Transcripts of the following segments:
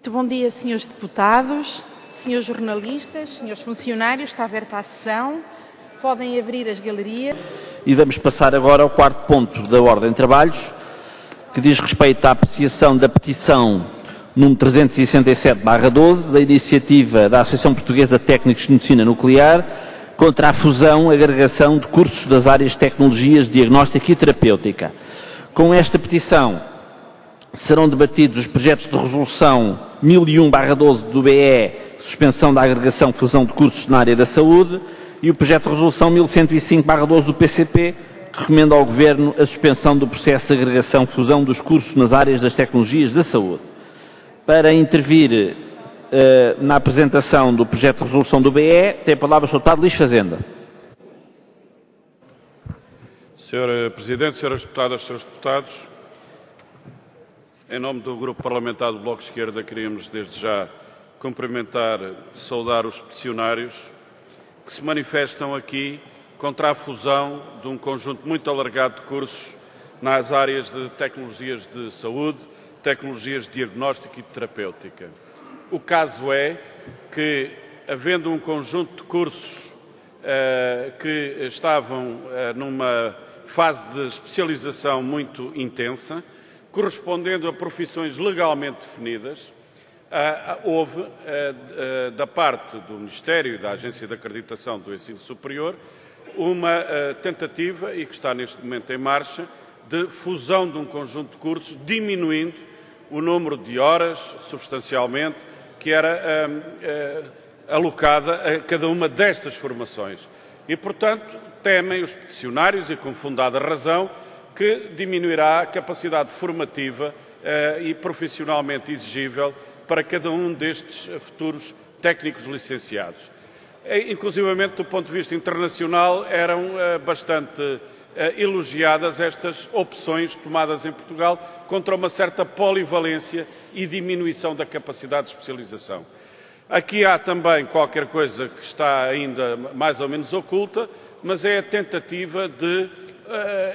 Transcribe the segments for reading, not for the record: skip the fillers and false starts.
Muito bom dia, senhores deputados, senhores jornalistas, senhores funcionários. Está aberta a sessão. Podem abrir as galerias. E vamos passar agora ao quarto ponto da ordem de trabalhos, que diz respeito à apreciação da petição número 367/12, da iniciativa da Associação Portuguesa de Técnicos de Medicina Nuclear, contra a fusão e agregação de cursos das áreas de tecnologias, diagnóstica e terapêutica. Com esta petição serão debatidos os projetos de resolução 1001/12 do BE, suspensão da agregação fusão de cursos na área da saúde, e o projeto de resolução 1105/12 do PCP, que recomenda ao Governo a suspensão do processo de agregação fusão dos cursos nas áreas das tecnologias da saúde. Para intervir na apresentação do projeto de resolução do BE, tem a palavra o Sr. Deputado Luís Fazenda. Sr. Presidente, Sras. Deputadas, Srs. Deputados, em nome do Grupo Parlamentar do Bloco de Esquerda, queríamos desde já cumprimentar, saudar os peticionários que se manifestam aqui contra a fusão de um conjunto muito alargado de cursos nas áreas de tecnologias de saúde, tecnologias de diagnóstico e terapêutica. O caso é que, havendo um conjunto de cursos que estavam numa fase de especialização muito intensa, correspondendo a profissões legalmente definidas, houve, da parte do Ministério e da Agência de Acreditação do Ensino Superior, uma tentativa, e que está neste momento em marcha, de fusão de um conjunto de cursos, diminuindo o número de horas, substancialmente, que era alocada a cada uma destas formações. E, portanto, temem os peticionários, e com fundada razão, que diminuirá a capacidade formativa e profissionalmente exigível para cada um destes futuros técnicos licenciados. Inclusivamente, do ponto de vista internacional, eram bastante elogiadas estas opções tomadas em Portugal contra uma certa polivalência e diminuição da capacidade de especialização. Aqui há também qualquer coisa que está ainda mais ou menos oculta, mas é a tentativa de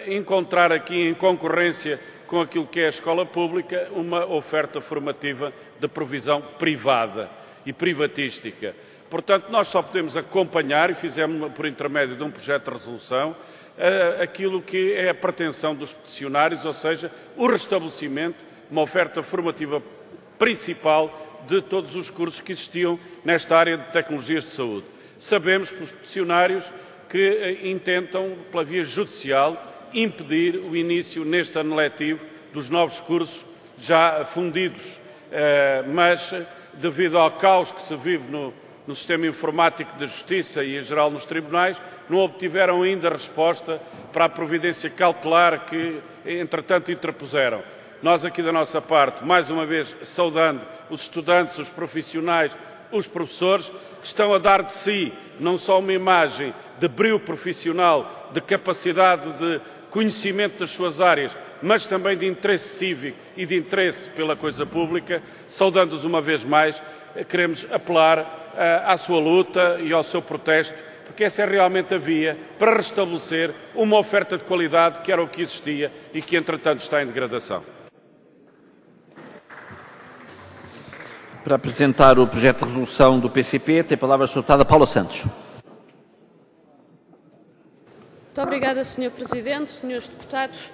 encontrar aqui, em concorrência com aquilo que é a escola pública, uma oferta formativa de provisão privada e privatística. Portanto, nós só podemos acompanhar, e fizemos por intermédio de um projeto de resolução, aquilo que é a pretensão dos peticionários, ou seja, o restabelecimento de uma oferta formativa principal de todos os cursos que existiam nesta área de tecnologias de saúde. Sabemos que os peticionários que intentam, pela via judicial, impedir o início neste ano letivo dos novos cursos já fundidos, mas devido ao caos que se vive no sistema informático da Justiça e, em geral, nos tribunais, não obtiveram ainda resposta para a providência cautelar que, entretanto, interpuseram. Nós, aqui da nossa parte, mais uma vez, saudando os estudantes, os profissionais, os professores, que estão a dar de si não só uma imagem de brio profissional, de capacidade de conhecimento das suas áreas, mas também de interesse cívico e de interesse pela coisa pública, saudando-os uma vez mais, queremos apelar à sua luta e ao seu protesto, porque essa é realmente a via para restabelecer uma oferta de qualidade que era o que existia e que, entretanto, está em degradação. Para apresentar o projeto de resolução do PCP, tem a palavra a Sra. Deputada Paula Santos. Muito obrigada, Sr. Presidente, Srs. Deputados.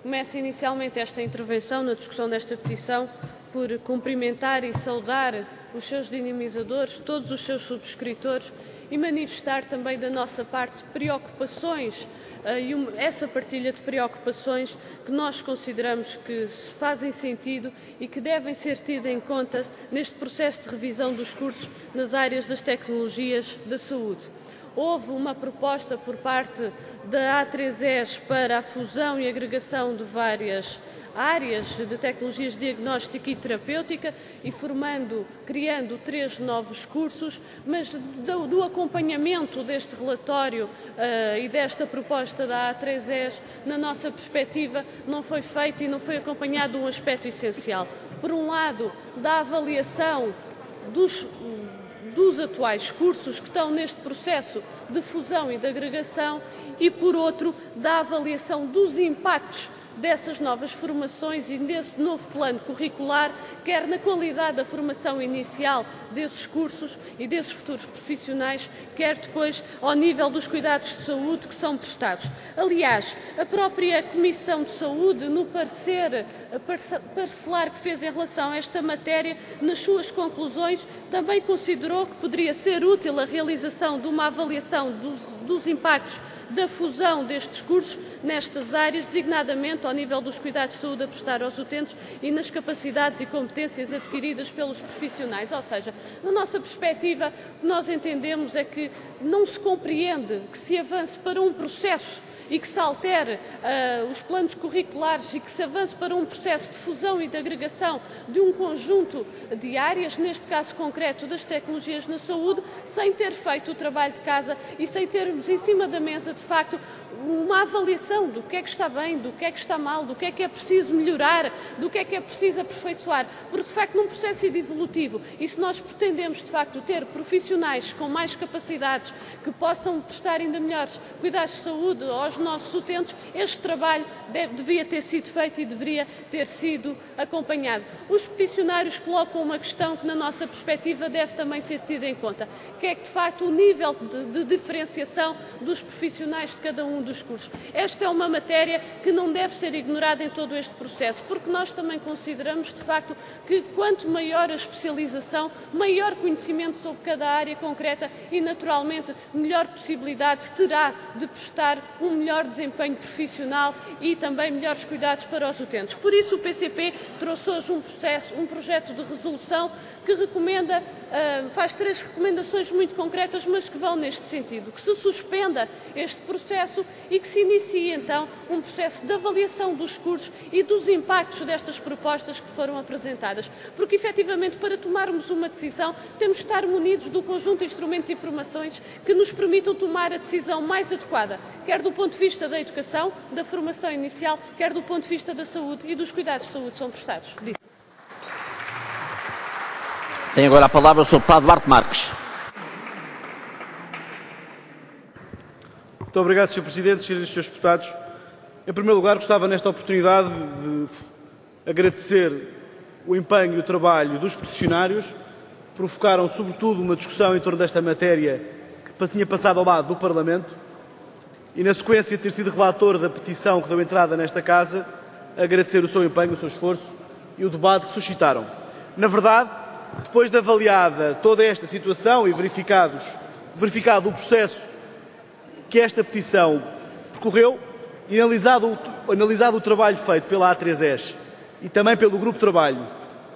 Começo inicialmente esta intervenção na discussão desta petição por cumprimentar e saudar os seus dinamizadores, todos os seus subscritores, e manifestar também da nossa parte preocupações e essa partilha de preocupações que nós consideramos que fazem sentido e que devem ser tidas em conta neste processo de revisão dos cursos nas áreas das tecnologias da saúde. Houve uma proposta por parte da A3ES para a fusão e agregação de várias áreas de tecnologias de diagnóstica e terapêutica e criando 3 novos cursos, mas do acompanhamento deste relatório e desta proposta da A3ES, na nossa perspectiva, não foi feito e não foi acompanhado um aspecto essencial. Por um lado, da avaliação dos atuais cursos que estão neste processo de fusão e de agregação e, por outro, da avaliação dos impactos dessas novas formações e desse novo plano curricular, quer na qualidade da formação inicial desses cursos e desses futuros profissionais, quer depois ao nível dos cuidados de saúde que são prestados. Aliás, a própria Comissão de Saúde, no parecer parcelar que fez em relação a esta matéria, nas suas conclusões, também considerou que poderia ser útil a realização de uma avaliação dos impactos da fusão destes cursos nestas áreas, designadamente ao nível dos cuidados de saúde a prestar aos utentes e nas capacidades e competências adquiridas pelos profissionais. Ou seja, na nossa perspectiva, o que nós entendemos é que não se compreende que se avance para um processo e que se altere os planos curriculares e que se avance para um processo de fusão e de agregação de um conjunto de áreas, neste caso concreto das tecnologias na saúde, sem ter feito o trabalho de casa e sem termos em cima da mesa, de facto, uma avaliação do que é que está bem, do que é que está mal, do que é preciso melhorar, do que é preciso aperfeiçoar, porque, de facto, num processo evolutivo, e se nós pretendemos, de facto, ter profissionais com mais capacidades que possam prestar ainda melhores cuidados de saúde aos nossos utentes, este trabalho devia ter sido feito e deveria ter sido acompanhado. Os peticionários colocam uma questão que, na nossa perspectiva, deve também ser tida em conta, que é que, de facto, o nível de diferenciação dos profissionais de cada um dos cursos. Esta é uma matéria que não deve ser ignorada em todo este processo, porque nós também consideramos, de facto, que quanto maior a especialização, maior conhecimento sobre cada área concreta e, naturalmente, melhor possibilidade terá de prestar um melhor desempenho profissional e também melhores cuidados para os utentes. Por isso, o PCP trouxe hoje um projeto de resolução que recomenda, faz 3 recomendações muito concretas, mas que vão neste sentido: que se suspenda este processo e que se inicie, então, um processo de avaliação dos cursos e dos impactos destas propostas que foram apresentadas. Porque, efetivamente, para tomarmos uma decisão, temos de estar munidos do conjunto de instrumentos e informações que nos permitam tomar a decisão mais adequada, quer do ponto de vista da educação, da formação inicial, quer do ponto de vista da saúde e dos cuidados de saúde que são prestados. Tem agora a palavra o Sr. Deputado Duarte Marques. Muito obrigado, Sr. Presidente, Srs. e Srs. Deputados. Em primeiro lugar, gostava nesta oportunidade de agradecer o empenho e o trabalho dos peticionários, que provocaram sobretudo uma discussão em torno desta matéria que tinha passado ao lado do Parlamento e, na sequência de ter sido relator da petição que deu entrada nesta Casa, agradecer o seu empenho, o seu esforço e o debate que suscitaram. Na verdade, depois de avaliada toda esta situação e verificado o processo que esta petição percorreu e analisado o trabalho feito pela A3S e também pelo Grupo de Trabalho,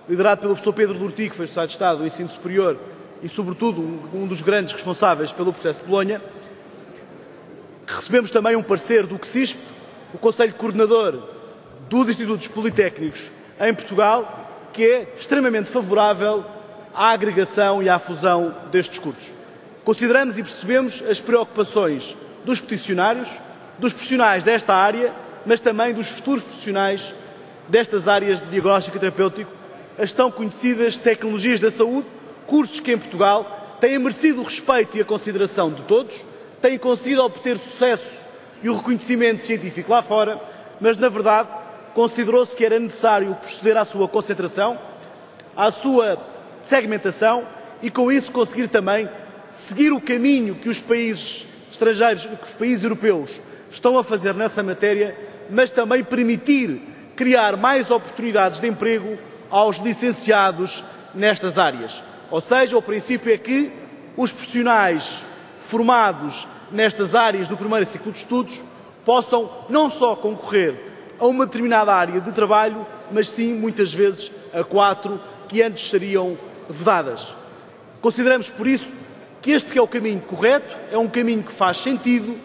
liderado pelo professor Pedro Dorti, que foi Secretário de Estado do Ensino Superior e, sobretudo, um dos grandes responsáveis pelo processo de Bolonha, recebemos também um parecer do CSISP, o Conselho Coordenador dos Institutos Politécnicos em Portugal, que é extremamente favorável à agregação e à fusão destes cursos. Consideramos e percebemos as preocupações dos peticionários, dos profissionais desta área, mas também dos futuros profissionais destas áreas de diagnóstico e terapêutico, as tão conhecidas tecnologias da saúde, cursos que em Portugal têm merecido o respeito e a consideração de todos, têm conseguido obter sucesso e o reconhecimento científico lá fora, mas, na verdade, considerou-se que era necessário proceder à sua concentração, à sua segmentação e, com isso, conseguir também seguir o caminho que os países estrangeiros, que os países europeus estão a fazer nessa matéria, mas também permitir criar mais oportunidades de emprego aos licenciados nestas áreas. Ou seja, o princípio é que os profissionais formados nestas áreas do primeiro ciclo de estudos possam não só concorrer a uma determinada área de trabalho, mas sim, muitas vezes, a 4 que antes seriam vedadas. Consideramos, por isso, que este é o caminho correto, é um caminho que faz sentido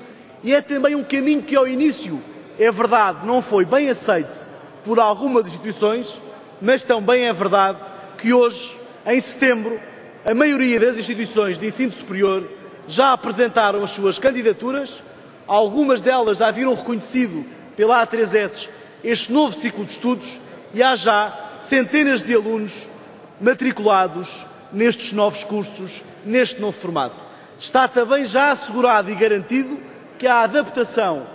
e é também um caminho que, ao início, é verdade, não foi bem aceito por algumas instituições, mas também é verdade que hoje, em setembro, a maioria das instituições de ensino superior já apresentaram as suas candidaturas, algumas delas já viram reconhecido pela A3S este novo ciclo de estudos e há já centenas de alunos matriculados nestes novos cursos, neste novo formato. Está também já assegurado e garantido que a adaptação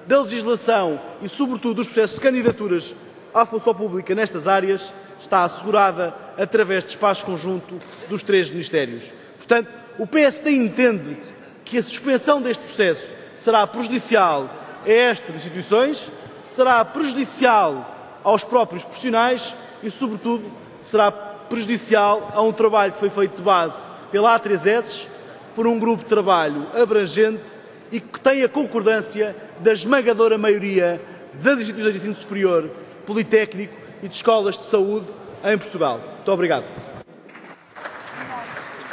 da legislação e, sobretudo, dos processos de candidaturas à função pública nestas áreas está assegurada através de espaço conjunto dos 3 Ministérios. Portanto, o PSD entende que a suspensão deste processo será prejudicial a estas instituições, será prejudicial aos próprios profissionais e, sobretudo, será prejudicial a um trabalho que foi feito de base pela A3S, por um grupo de trabalho abrangente e que tem a concordância da esmagadora maioria das instituições de ensino superior, politécnico e de escolas de saúde em Portugal. Muito obrigado.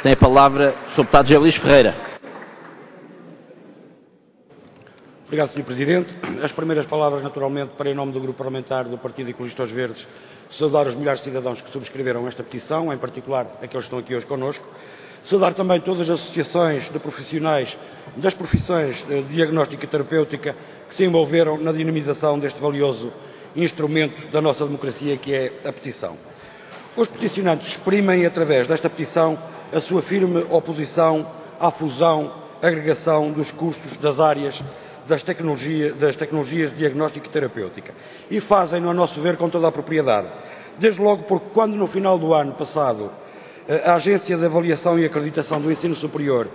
Tem a palavra o Sr. Deputado José Luís Ferreira. Obrigado, Sr. Presidente. As primeiras palavras, naturalmente, para em nome do Grupo Parlamentar do Partido Ecologista aos Verdes, saudar os milhares de cidadãos que subscreveram esta petição, em particular aqueles que estão aqui hoje connosco. Saudar também todas as associações de profissionais das profissões de diagnóstica e terapêutica que se envolveram na dinamização deste valioso instrumento da nossa democracia, que é a petição. Os peticionantes exprimem, através desta petição, a sua firme oposição à fusão, agregação dos custos das áreas das tecnologias de diagnóstica e terapêutica. E fazem-no, a nosso ver, com toda a propriedade. Desde logo porque, quando no final do ano passado a Agência de Avaliação e Acreditação do Ensino Superior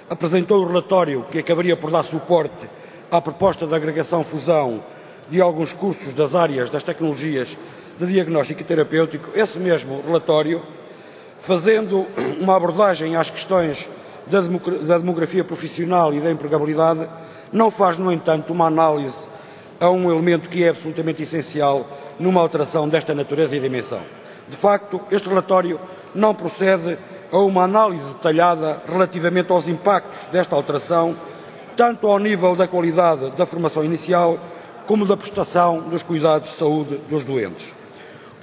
apresentou o relatório que acabaria por dar suporte à proposta de agregação-fusão de alguns custos das áreas das tecnologias de diagnóstico e terapêutico, esse mesmo relatório, fazendo uma abordagem às questões da demografia profissional e da empregabilidade, não faz, no entanto, uma análise a um elemento que é absolutamente essencial numa alteração desta natureza e dimensão. De facto, este relatório não procede a uma análise detalhada relativamente aos impactos desta alteração, tanto ao nível da qualidade da formação inicial, como da prestação dos cuidados de saúde dos doentes.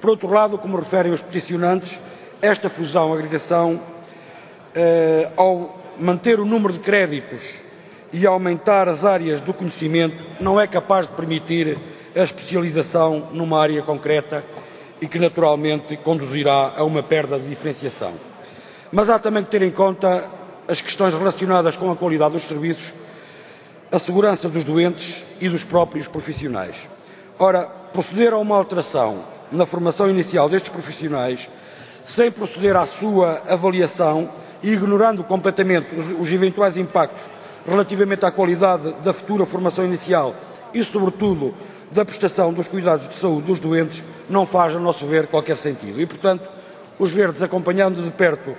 Por outro lado, como referem os peticionantes, esta fusão-agregação, ao manter o número de créditos e aumentar as áreas do conhecimento, não é capaz de permitir a especialização numa área concreta e que naturalmente conduzirá a uma perda de diferenciação. Mas há também que ter em conta as questões relacionadas com a qualidade dos serviços, a segurança dos doentes e dos próprios profissionais. Ora, proceder a uma alteração na formação inicial destes profissionais, sem proceder à sua avaliação e ignorando completamente os eventuais impactos relativamente à qualidade da futura formação inicial e, sobretudo, da prestação dos cuidados de saúde dos doentes, não faz, a nosso ver, qualquer sentido. E, portanto, os Verdes, acompanhando de perto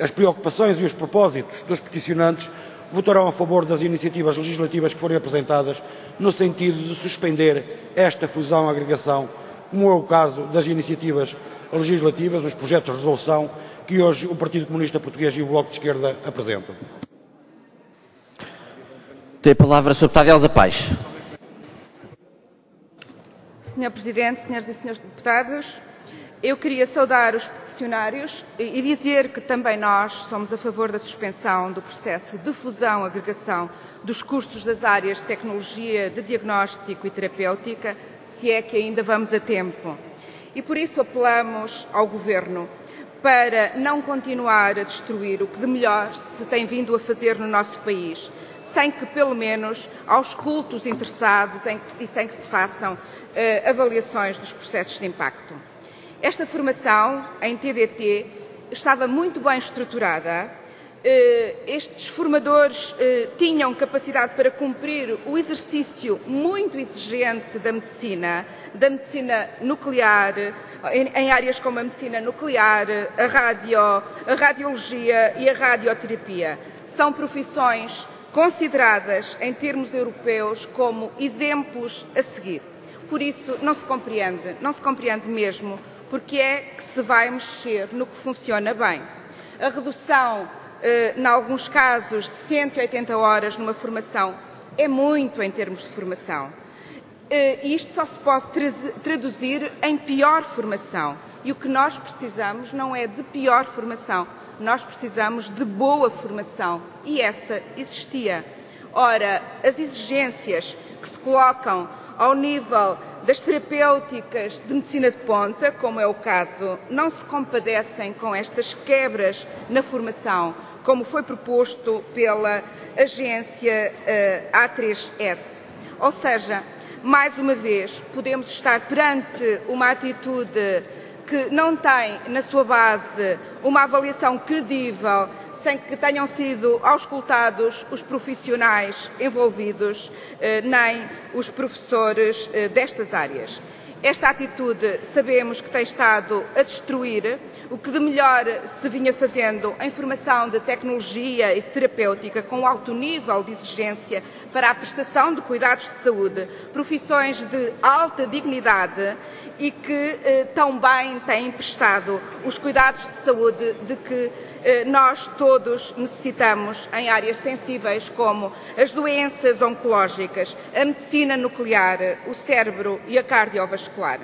as preocupações e os propósitos dos peticionantes, votarão a favor das iniciativas legislativas que forem apresentadas no sentido de suspender esta fusão-agregação, como é o caso das iniciativas legislativas, os projetos de resolução que hoje o Partido Comunista Português e o Bloco de Esquerda apresentam. Tem a palavra a Sra. Deputada Elsa Paes. Sr. Presidente, senhoras e senhores deputados, eu queria saudar os peticionários e dizer que também nós somos a favor da suspensão do processo de fusão-agregação dos custos das áreas de tecnologia de diagnóstico e terapêutica, se é que ainda vamos a tempo. E por isso apelamos ao Governo para não continuar a destruir o que de melhor se tem vindo a fazer no nosso país, sem que, pelo menos, auscultos interessados e sem que se façam avaliações dos processos de impacto. Esta formação em TDT estava muito bem estruturada. Estes formadores tinham capacidade para cumprir o exercício muito exigente da medicina nuclear, em áreas como a medicina nuclear, a radiologia e a radioterapia. São profissões consideradas em termos europeus como exemplos a seguir. Por isso não se compreende mesmo porque é que se vai mexer no que funciona bem. A redução, em alguns casos, de 180 horas numa formação é muito em termos de formação. E isto só se pode traduzir em pior formação. E o que nós precisamos não é de pior formação, nós precisamos de boa formação. E essa existia. Ora, as exigências que se colocam ao nível das terapêuticas de medicina de ponta, como é o caso, não se compadecem com estas quebras na formação, como foi proposto pela agência A3S. Ou seja, mais uma vez, podemos estar perante uma atitude que não tem na sua base uma avaliação credível, sem que tenham sido auscultados os profissionais envolvidos, nem os professores destas áreas. Esta atitude sabemos que tem estado a destruir o que de melhor se vinha fazendo em formação de tecnologia e terapêutica com alto nível de exigência para a prestação de cuidados de saúde, profissões de alta dignidade e que tão bem têm prestado os cuidados de saúde de que nós todos necessitamos em áreas sensíveis como as doenças oncológicas, a medicina nuclear, o cérebro e a cardiovascular.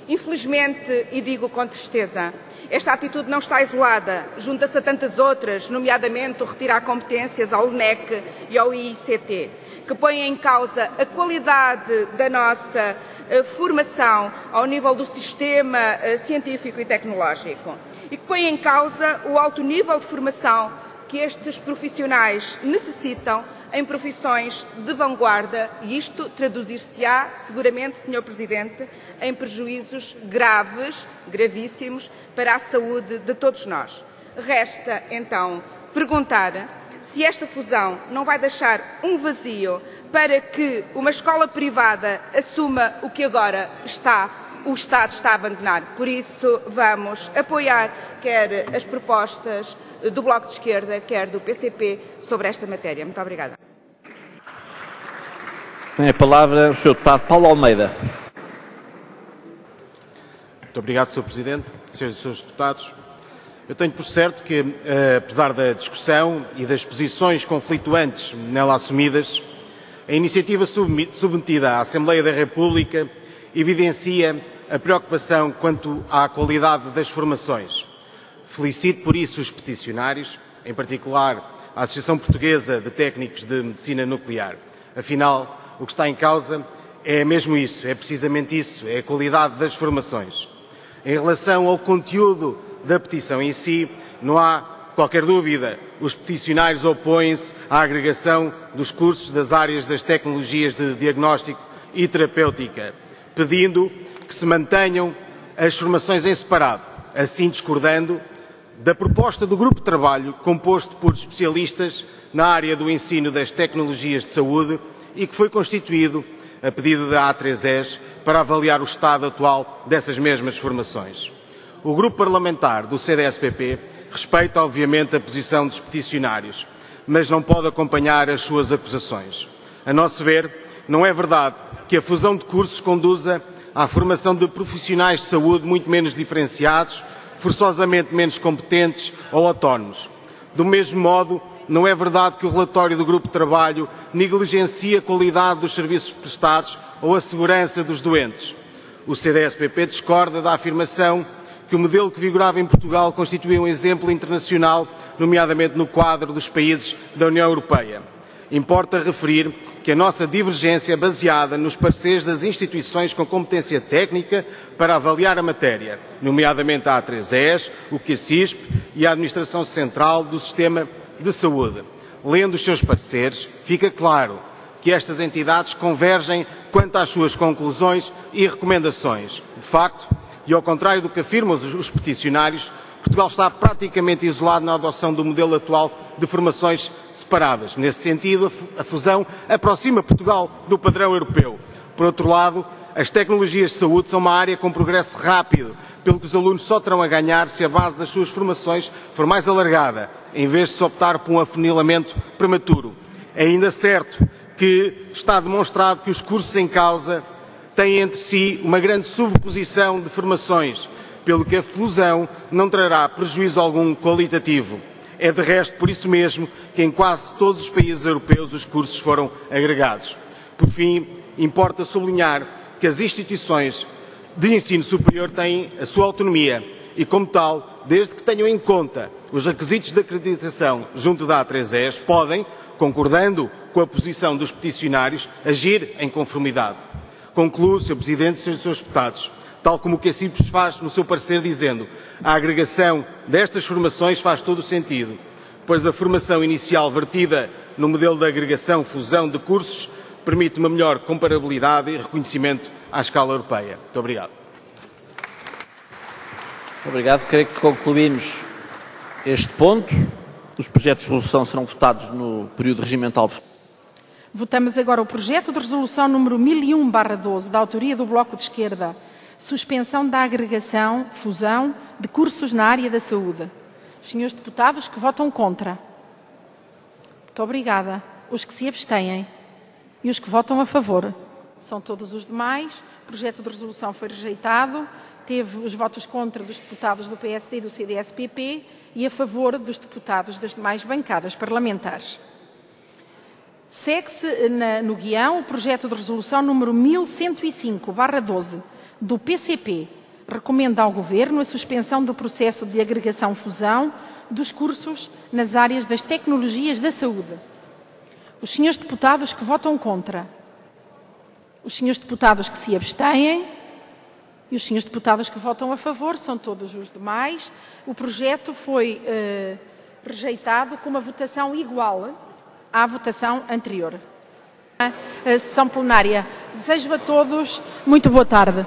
Infelizmente, e digo com tristeza, esta atitude não está isolada, junta-se a tantas outras, nomeadamente o retirar competências ao LNEC e ao IICT, que põem em causa a qualidade da nossa formação ao nível do sistema científico e tecnológico e que põem em causa o alto nível de formação que estes profissionais necessitam em profissões de vanguarda e isto traduzir-se-á, seguramente, Sr. Presidente, em prejuízos graves, gravíssimos, para a saúde de todos nós. Resta, então, perguntar se esta fusão não vai deixar um vazio para que uma escola privada assuma o que agora o Estado está a abandonar. Por isso, vamos apoiar quer as propostas do Bloco de Esquerda, quer do PCP, sobre esta matéria. Muito obrigada. Tem a palavra o Sr. Deputado Paulo Almeida. Muito obrigado, Sr. Presidente, Srs. e Srs. Deputados. Eu tenho por certo que, apesar da discussão e das posições conflituantes nela assumidas, a iniciativa submetida à Assembleia da República evidencia a preocupação quanto à qualidade das formações. Felicito por isso os peticionários, em particular a Associação Portuguesa de Técnicos de Medicina Nuclear. Afinal, o que está em causa é mesmo isso, é precisamente isso, é a qualidade das formações. Em relação ao conteúdo da petição em si, não há qualquer dúvida. Os peticionários opõem-se à agregação dos cursos das áreas das tecnologias de diagnóstico e terapêutica, pedindo que se mantenham as formações em separado, assim discordando da proposta do grupo de trabalho composto por especialistas na área do ensino das tecnologias de saúde e que foi constituído a pedido da A3ES para avaliar o estado atual dessas mesmas formações. O grupo parlamentar do CDS-PP respeita, obviamente, a posição dos peticionários, mas não pode acompanhar as suas acusações. A nosso ver, não é verdade que a fusão de cursos conduza à formação de profissionais de saúde muito menos diferenciados, forçosamente menos competentes ou autónomos. Do mesmo modo, não é verdade que o relatório do grupo de trabalho negligencia a qualidade dos serviços prestados ou a segurança dos doentes. O CDS-PP discorda da afirmação que o modelo que vigorava em Portugal constituía um exemplo internacional, nomeadamente no quadro dos países da União Europeia. Importa referir que a nossa divergência é baseada nos pareceres das instituições com competência técnica para avaliar a matéria, nomeadamente a A3ES, o QCISP e a Administração Central do Sistema de Saúde. Lendo os seus pareceres, fica claro que estas entidades convergem quanto às suas conclusões e recomendações. De facto, e ao contrário do que afirmam os peticionários, Portugal está praticamente isolado na adoção do modelo atual de formações separadas. Nesse sentido, a fusão aproxima Portugal do padrão europeu. Por outro lado, as tecnologias de saúde são uma área com progresso rápido, pelo que os alunos só terão a ganhar se a base das suas formações for mais alargada, em vez de se optar por um afunilamento prematuro. É ainda certo que está demonstrado que os cursos em causa têm entre si uma grande sobreposição de formações, pelo que a fusão não trará prejuízo algum qualitativo. É de resto por isso mesmo que em quase todos os países europeus os cursos foram agregados. Por fim, importa sublinhar que as instituições de ensino superior têm a sua autonomia e, como tal, desde que tenham em conta os requisitos de acreditação junto da A3ES, podem, concordando com a posição dos peticionários, agir em conformidade. Concluo, Sr. Presidente e Srs. Deputados, tal como o QCISP faz no seu parecer, dizendo a agregação destas formações faz todo o sentido, pois a formação inicial vertida no modelo de agregação-fusão de cursos permite uma melhor comparabilidade e reconhecimento à escala europeia. Muito obrigado. Obrigado. Creio que concluímos este ponto. Os projetos de resolução serão votados no período regimental. Votamos agora o projeto de resolução número 1001/12, da autoria do Bloco de Esquerda, suspensão da agregação, fusão de cursos na área da saúde. Os senhores deputados que votam contra. Muito obrigada. Os que se abstêm e os que votam a favor. São todos os demais. O projeto de resolução foi rejeitado. Teve os votos contra dos deputados do PSD e do CDS-PP e a favor dos deputados das demais bancadas parlamentares. Segue-se no guião o projeto de resolução número 1105/12 do PCP. Recomenda ao Governo a suspensão do processo de agregação-fusão dos cursos nas áreas das tecnologias da saúde. Os senhores deputados que votam contra. Os senhores deputados que se abstêm e os senhores deputados que votam a favor, são todos os demais. O projeto foi rejeitado com uma votação igual à votação anterior. A sessão plenária. Desejo a todos muito boa tarde.